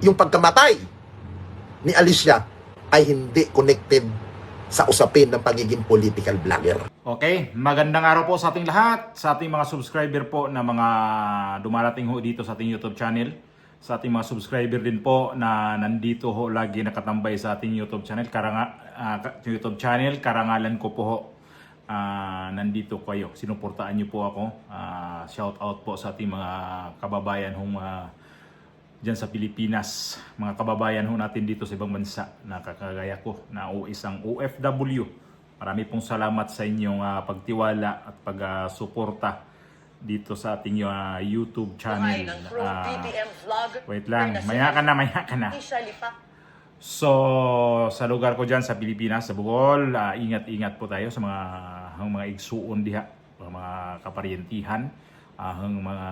yung pagkamatay ni Alicia ay hindi connected sa usapin ng pagiging political vlogger. Okay, magandang araw po sa ating lahat, sa ating mga subscriber po na mga dumarating ho dito sa ating YouTube channel, sa ating mga subscriber din po na nandito ho lagi nakatambay sa ating YouTube channel, karangalan ko po ho. Nandito kayo, sinuportaan niyo po ako. Shout out po sa ating mga kababayan hong dyan sa Pilipinas, mga kababayan ho natin dito sa ibang bansa na kakagaya ko na isang OFW. Marami pong salamat sa inyong pagtiwala at pagsuporta dito sa ating YouTube channel. Wait lang, maya ka na. So, sa lugar ko dyan sa Pilipinas, sa Bohol, ingat-ingat po tayo sa mga igsuon diha, mga kaparyentihan, mga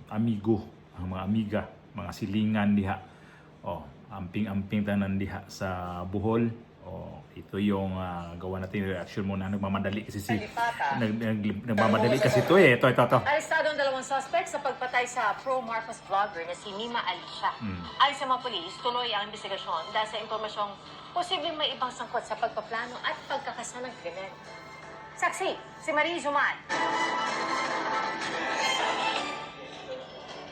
amigo, mga amiga, mga silingan diha. Amping-amping tanan diha sa Bohol. Ito yung gawa natin reaction muna. Nagmamadali kasi nagmamadali kasi ito eh. Ito. Arestado ang dalawang suspect sa pagpatay sa pro-Marcos vlogger na si Mima Alicia. Ayon sa mga polis, tuloy ang investigasyon dahil sa impormasyong posibleng may ibang sangkot sa pagpaplano at pagkakasa ng krimen. Saksi, si Marie Zuman.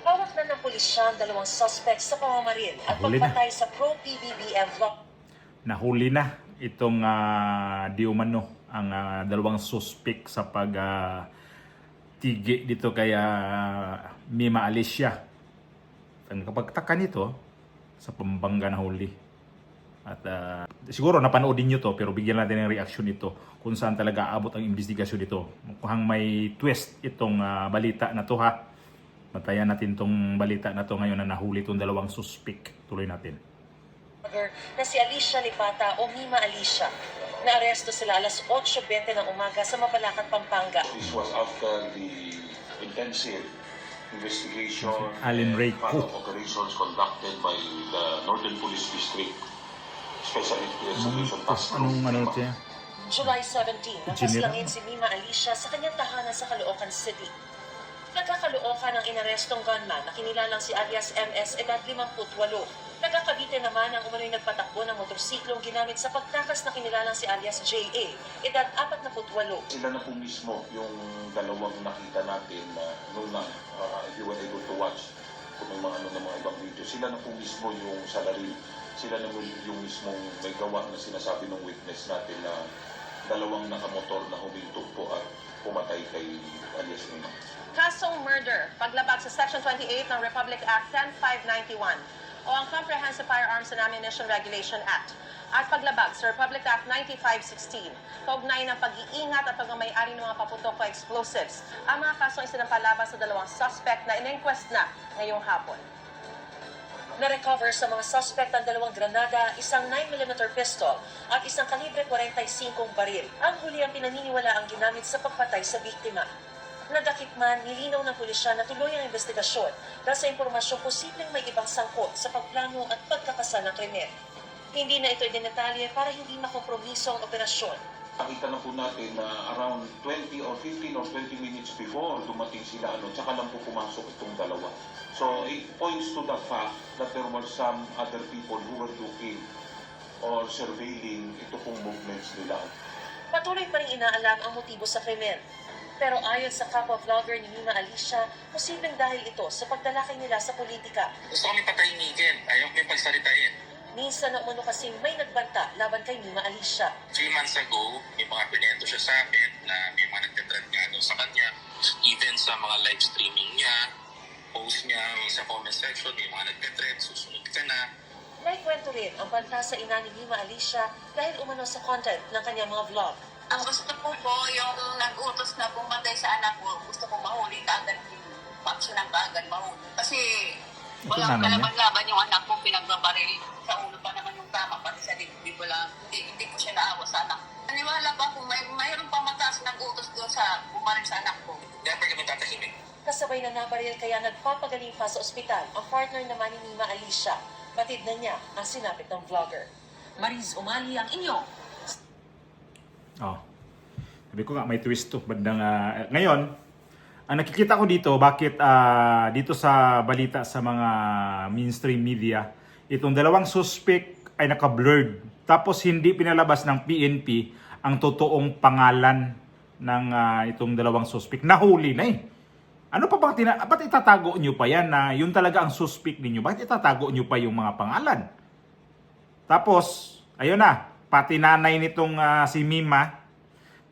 Hawak na ng pulisya ang dalawang suspect sa pamamaril at pagpatay sa pro-PBBM vlogger. Nahuli na itong di umano ang dalawang suspect sa tigi dito kay Mima Alicia. Ang kapagtaka nito sa Pampanga nahuli. At siguro napanoodin nyo to pero bigyan natin ng reaction nito kung saan talaga abot ang investigasyon dito. Mukhang may twist itong balita na to ha. Matayan natin tong balita na to ngayon na nahuli itong dalawang suspect. Tuloy natin. Na si Alicia Lipata o Mima Alicia. Naaresto sila alas 8:20 ng umaga sa Mabalacat, Pampanga. This was after the intensive investigation Allen Ray and operations conducted by the Northern Police District Special Investigation Task Force. July 17, napaslangin si Mima Alicia sa kanyang tahanan sa Caloocan City. Nagkakaloocan ang inarestong gunman na kinilalang si alias MS edad 58. Nagkakabite naman ang umano'y nagpatakbo ng motorsiklong ginamit sa pagtakas na kinilalang si alias JA, edad 48. Sila na po mismo yung dalawang nakita natin na if you were able to watch kung may mga ibang video, sila na po mismo yung salary, sila na yung mismong may gawa na sinasabi ng witness natin na dalawang nakamotor na humintog po at pumatay kay alias Mima. Kasong murder, paglabag sa Section 28 ng Republic Act 10591 o ang Comprehensive Firearms and Ammunition Regulation Act at paglabag sa Republic Act 9516, kaugnay ng pag-iingat at pagmamayari ng mga paputok o explosives. Ang mga kasong isinampalabas sa dalawang suspect na in-inquest na ngayong hapon. Na-recover sa mga suspect ang dalawang granada, isang 9mm pistol at isang kalibre 45 baril. Ang huli ang pinaniniwala ang ginamit sa pagpatay sa biktima. Nadakip man, nilinaw ng pulisya na tuloy ang investigasyon dahil sa impormasyong posibleng may ibang sangkot sa pagplano at pagkakasa ng krimen. Hindi na ito idinetalye para hindi makompromiso ang operasyon. Nakita na po natin na around 20 or 15 or 20 minutes before dumating sila, tsaka lang po pumasok itong dalawa. So it points to the fact that there were some other people who were looking or surveilling ito pong movements nila. Patuloy pa rin inaalam ang motibo sa krimen. Pero ayon sa kapwa vlogger ni Mima Alicia, posibleng dahil ito sa pagtalakay nila sa politika. Gusto kami patahimikin, ayaw kami pagsalitain. Minsan na umano kasing may nagbanta laban kay Mima Alicia. 3 months ago, may mga pinento siya sa akin na may mga nagtatrend nga doon sa kanya. Even sa mga live streaming niya, post niya, sa comment section, may mga nagtatrend, susunod ka na. Naikwento rin ang banta sa ina ni Mima Alicia dahil umano sa content ng kanyang mga vlog. Ang gusto ko po, yung nag-utos na pumatay sa anak ko, gusto ko mahuli kaagad, paksyo ng kaagad mahuli. Kasi walang kalaban-laban yung anak ko, pinagbabaril sa ulo pa naman yung tama, pati sa dibdib wala, hindi ko siya naawa sa anak. Naniwala pa kung mayroong pamataas nag-utos doon sa bumaril sa anak ko. Dapat kami tatahimik. Kasabay na nabaril kaya nagpapagaling pa sa ospital ang partner naman ni Mima Alicia. Batid na niya ang sinapit ng vlogger. Mariz Umali ang inyong. Sabi ko nga may twist to bandang ngayon ang nakikita ko dito, bakit dito sa balita sa mga mainstream media, itong dalawang suspect ay naka-blurred. Tapos hindi pinalabas ng PNP ang totoong pangalan ng itong dalawang suspect. Nahuli na eh. Ano pa bang ba't itatago nyo pa yan na yun talaga ang suspect ninyo? Bakit itatago nyo pa yung mga pangalan? Tapos, ayun na, pati nanay nitong si Mima,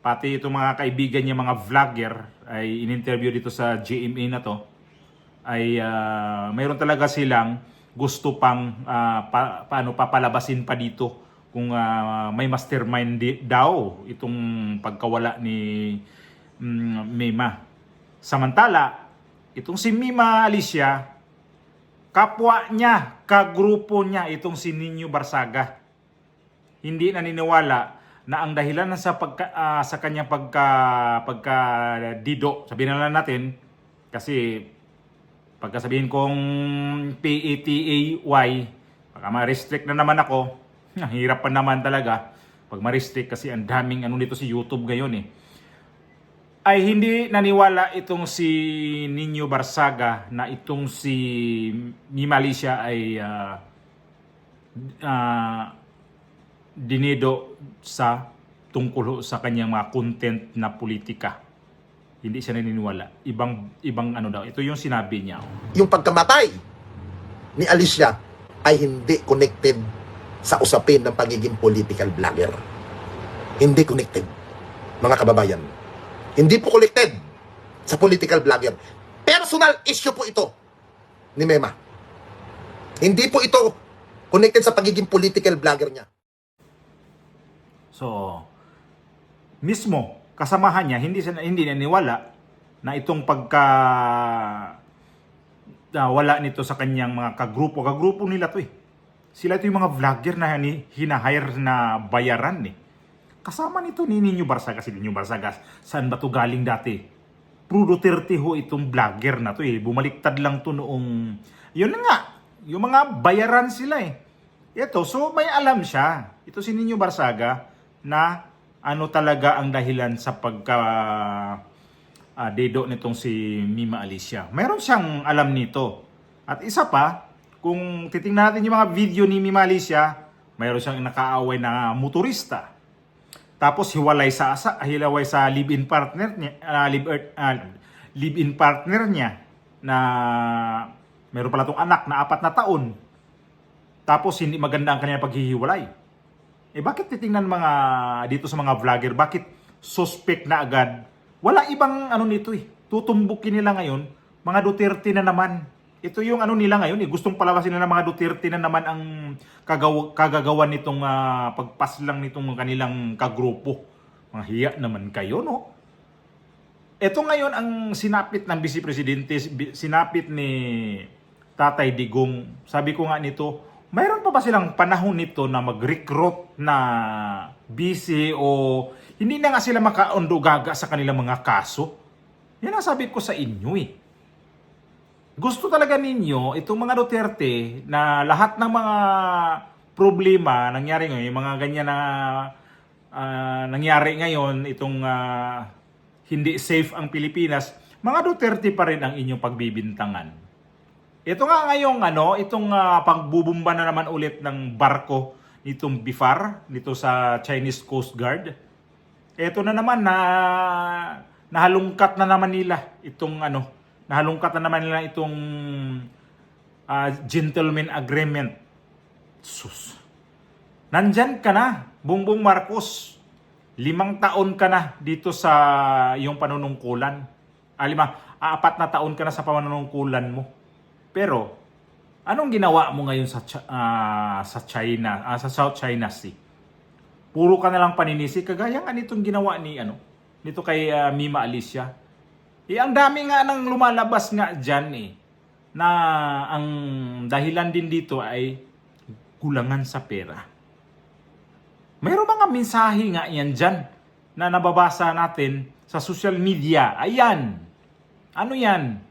pati itong mga kaibigan niya, mga vlogger, ay in-interview dito sa GMA na to, ay mayroon talaga silang gusto pang paano papalabasin pa dito kung may mastermind daw itong pagkawala ni Mima. Samantala, itong si Mima Alicia, kapwa niya, kagrupo niya, itong si Nino Barsaga, hindi naniniwala na ang dahilan sa kanyang pagka dido, sabihin na lang natin, kasi pagkasabihin kong PATAY, baka ma-restrict na naman ako, hirap pa naman talaga pag ma-restrict kasi ang daming ano nito si YouTube ngayon eh. Ay hindi naniwala itong si Nino Barsaga na itong si Mima Alicia ay dinido sa tungkol sa kanyang mga content na politika. Hindi siya naniniwala. Ibang ano daw. Ito yung sinabi niya. Yung pagkamatay ni Alicia ay hindi connected sa usapin ng pagiging political vlogger. Hindi connected, mga kababayan. Hindi po connected sa political vlogger. Personal issue po ito ni Mema. Hindi po ito connected sa pagiging political vlogger niya. So, mismo kasamahan niya hindi naniwala na itong wala nito sa kanyang mga kagrupo nila to eh. Sila ito yung mga vlogger na hinahire na bayaran eh. Kasama nito ni Nino Barsaga, si Nino Barsaga. Saan ba to galing dati? Pro Duterte ho itong vlogger na to eh. Bumaliktad lang to noong yun na nga, yung mga bayaran sila eh. Ito, so may alam siya. Ito si Nino Barsaga na ano talaga ang dahilan sa dedo nitong si Mima Alicia. Meron siyang alam nito. At isa pa, kung titingnan natin yung mga video ni Mima Alicia, mayroon siyang nakaaway na motorista. Tapos hiwalay sa live-in partner niya, live-in partner niya na meron pala tong anak na 4 na taon. Tapos hindi maganda ang kanyang paghihiwalay. Bakit titingnan dito sa mga vlogger, bakit suspect na agad? Wala ibang ano nito eh. Tutumbukin nila ngayon, mga Duterte na naman. Ito yung ano nila ngayon eh. Gustong palabasin na ng mga Duterte na naman ang kagagawan nitong pagpaslang nitong kanilang kagrupo. Mga hiya naman kayo, no? Ito ngayon ang sinapit ng Vice Presidente, sinapit ni Tatay Digong. Sabi ko nga nito, mayroon pa ba silang panahon nito na mag-recruit na busy o hindi na nga sila makaundugaga sa kanilang mga kaso? Yan ang sabi ko sa inyo eh. Gusto talaga ninyo, itong mga Duterte, na lahat ng mga problema nangyari ngayon, mga ganyan na nangyari ngayon, itong hindi safe ang Pilipinas, mga Duterte pa rin ang inyong pagbibintangan. Ito nga ngayong itong pagbubumba na naman ulit ng barko nitong BIFAR, dito sa Chinese Coast Guard. Ito na naman na nahalungkat na naman nila itong gentleman agreement. Sus. Nandyan ka na, Bongbong Marcos. 5 taon ka na dito sa iyong panunungkulan. 4 na taon ka na sa panunungkulan mo. Pero, anong ginawa mo ngayon sa China, sa South China Sea? Puro ka na lang paninisi, kagaya nga nitong ginawa nito kay Mima Alicia. Ang dami nga nang lumalabas nga dyan na ang dahilan din dito ay kulangan sa pera. Mayroon mga mensahe nga yan dyan na nababasa natin sa social media. Ayan. Ano yan?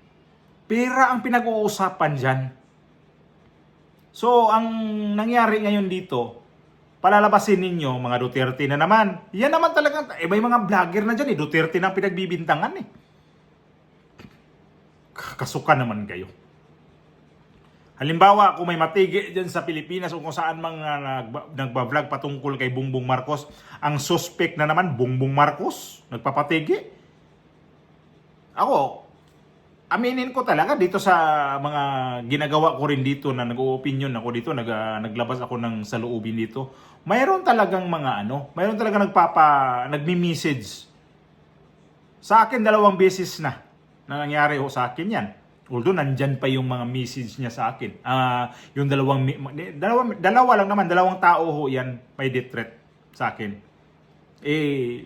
Pera ang pinag-uusapan dyan. So, ang nangyari ngayon dito, palalabasin ninyo, mga Duterte na naman. Yan naman talagang, may mga vlogger na dyan Duterte na pinagbibintangan Kakasuka naman kayo. Halimbawa, kung may matigi dyan sa Pilipinas o kung saan mga nagbablog patungkol kay Bongbong Marcos, ang suspect na naman, Bongbong Marcos, nagpapatigi. Ako, aminin ko talaga dito sa mga ginagawa ko rin dito na nag-o-opinion ako dito, naglabas ako ng saloobin dito. Mayroon talagang mga mayroon talagang nagmi-message. Sa akin, 2 beses na nangyari ho sa akin yan. Although nandyan pa yung mga message niya sa akin. Yung dalawa lang naman, 2 tao ho yan, may death threat sa akin.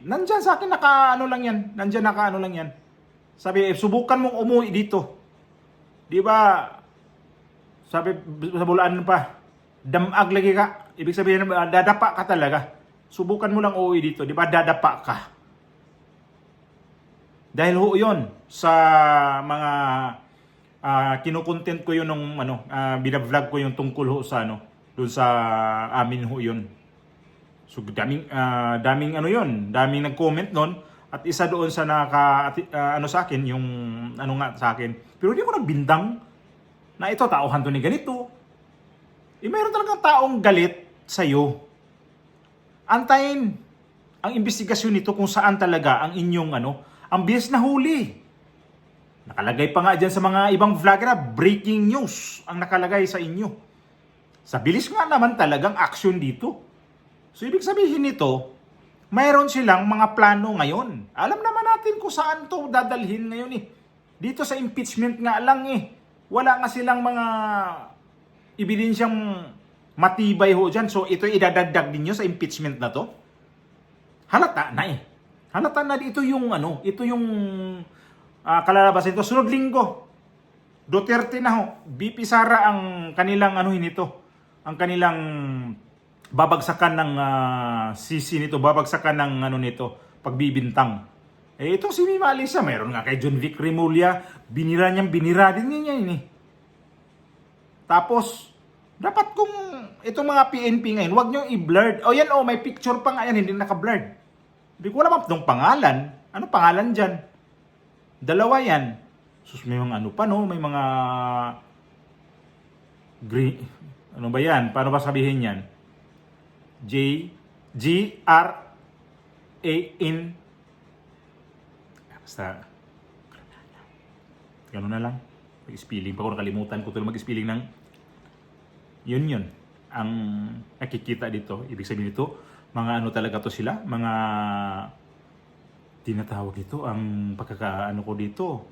Nandyan sa akin, naka-ano lang yan. Nandyan naka-ano lang yan. Sabi, subukan mong umuwi dito. Di ba, sabi, sa bulaan pa, damag lagi ka. Ibig sabihin, dadapa ka talaga. Subukan mo lang umuwi dito. Di ba, dadapa ka. Dahil ho yun, sa mga kinukontent ko yun nung binavlog ko yung tungkol ho sa doon sa amin ho yun. So daming daming nag-comment noon at isa doon sa sa akin yung sa akin. Pero hindi ko nagbintang na ito tauhan to ni ganito. Mayroon talagang taong galit sa iyo. Antayin ang investigasyon nito kung saan talaga ang inyong ang bias na huli. Nakalagay pa nga dyan sa mga ibang vlogger na breaking news ang nakalagay sa inyo. Sa bilis nga naman talagang action dito. So ibig sabihin nito, mayroon silang mga plano ngayon. Alam naman natin kung saan to dadalhin ngayon Dito sa impeachment nga lang Wala nga silang mga ebidensyang matibay ho dyan. So ito idadagdag ninyo sa impeachment na to. Halata na Halata na ito yung ito yung kalalabasan ito. Sunod linggo, Duterte na ho. BP Sara ang kanilang ang kanilang babagsakan ng sisi nito, babagsakan ng nito, pagbibintang. Ito si Mima Alisa, mayroon nga kay John Vic Remulla, binira din niya Tapos, dapat kung itong mga PNP ngayon, wag nyo i-blurred. Yan may picture pa nga yan, hindi naka-blurred. Hindi ko alam itong pangalan. Ano pangalan dyan? 2 yan. Sus, may mga may mga green, ano ba yan? Paano ba sabihin yan? G-R-A-N. Basta, gano'n na lang. Mag-spelling pa ko, nakalimutan ko ito mag-spelling ng yun. Ang nakikita dito, ibig sabihin dito, mga talaga to sila, mga tinatawag dito, ang ko dito,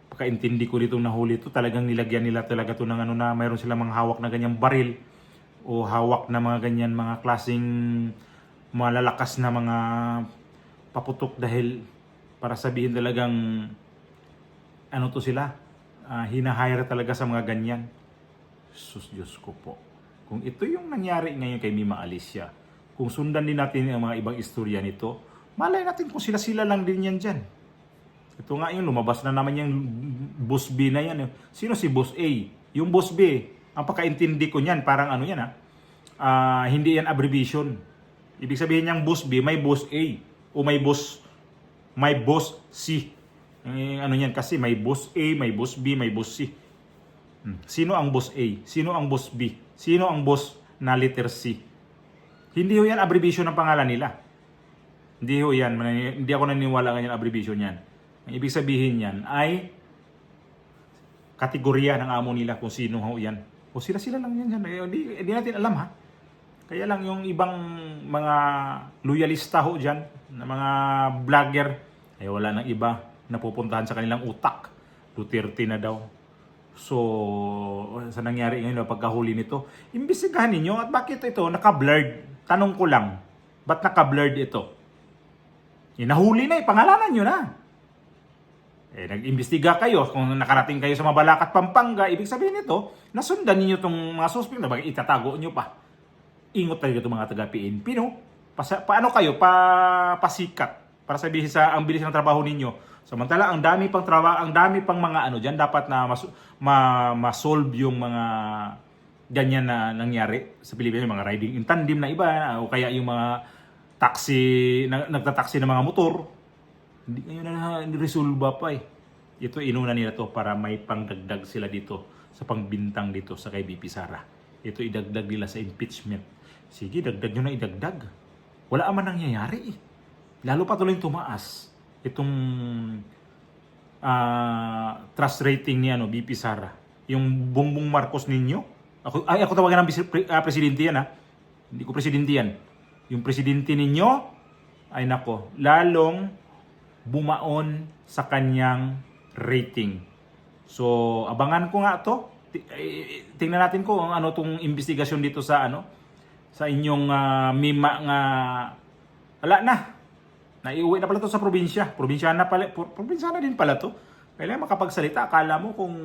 pagkaintindi ko dito nahuli ito, talagang nilagyan nila talaga to ng na mayroon silang mga hawak na ganyang baril o hawak na mga ganyan mga klaseng malalakas na mga paputok dahil para sabihin talagang to sila, hinahire talaga sa mga ganyan. Sus, Diyos ko po. Kung ito yung nangyari ngayon kay Mima Alicia, kung sundan din natin ang mga ibang istorya nito, malay natin kung sila lang din yan dyan. Ito nga yung lumabas na naman yung Boss B na yan. Sino si Boss A? Yung Boss B, ang pagkaintindi ko niyan, parang hindi yan abbreviation. Ibig sabihin niyang Boss B, may Boss A. O may Boss C. Yan kasi may Boss A, may Boss B, may Boss C. Sino ang Boss A? Sino ang Boss B? Sino ang Boss na letter C? Hindi ho yan abbreviation ng pangalan nila. Hindi ho yan. Hindi ako naniniwala ganyan abbreviation yan. Ang ibig sabihin yan ay kategorya ng amo nila kung sino ho yan. O sila lang yan. Hindi natin alam ha. Kaya lang yung ibang mga loyalista ho dyan, na mga vlogger, ay wala nang iba na pupuntahan sa kanilang utak. Duterte na daw. So, sa nangyari ngayon na pagkahuli nito, imbestigahan ninyo at bakit ito naka-blurred? Tanong ko lang, ba't naka-blurred ito? Nahuli na pangalanan nyo na. Nag-imbestiga kayo, kung nakarating kayo sa Mabalacat, Pampanga, ibig sabihin nito, nasundan ninyo itong mga suspect na bagay, itatago nyo pa. Ingot talaga itong mga taga-PNP, no? Paano kayo pasikat para sabihin sa ang bilis ng trabaho ninyo? Samantala, ang dami pang mga diyan dapat na ma-solve yung mga ganyan na nangyari sa Pilipinas, yung mga riding in tandem na iba o kaya yung mga taxi nagtataxi ng mga motor. Hindi ngayon na resolve pa Ito inuna nila to para may pangdagdag sila dito sa pangbintang dito sa kay BP Sara. Ito idagdag nila sa impeachment. Sige, dagdag nyo na idagdag. Wala man nangyayari eh. Lalo pa tuloy tumaas itong trust rating ni BP Sara. Yung Bongbong Marcos ninyo. Ako tawagan ng presidente yan ha. Hindi ko presidente yan. Yung presidente ninyo ay nako, lalong bumaon sa kanyang rating. So, abangan ko nga to. Tingnan natin ko ang ano tong investigasyon dito sa sa inyong mima nga wala na. Naiuwi na pala to sa probinsya. Probinsyana din pala to. Kailangan makapagsalita. Akala mo kung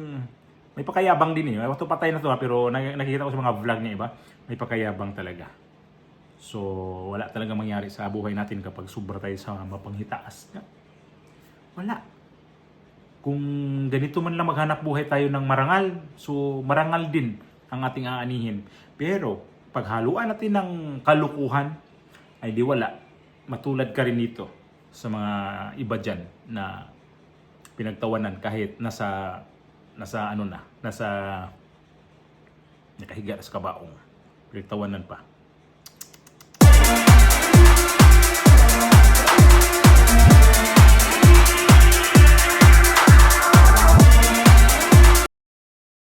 may pakayabang din eh. Ito patay na to pero nakikita ko sa mga vlog niya iba. May pakayabang talaga. So, wala talaga mangyari sa buhay natin kapag sobra tayo sa mapanghitaas. Wala. Kung ganito man lang maghanap buhay tayo ng marangal, so marangal din ang ating aanihin. Pero, paghaluan natin ng kalukuhan, ay di wala. Matulad ka rin dito sa mga iba dyan na pinagtawanan kahit nasa nakahiga sa kabaong. Pinagtawanan pa.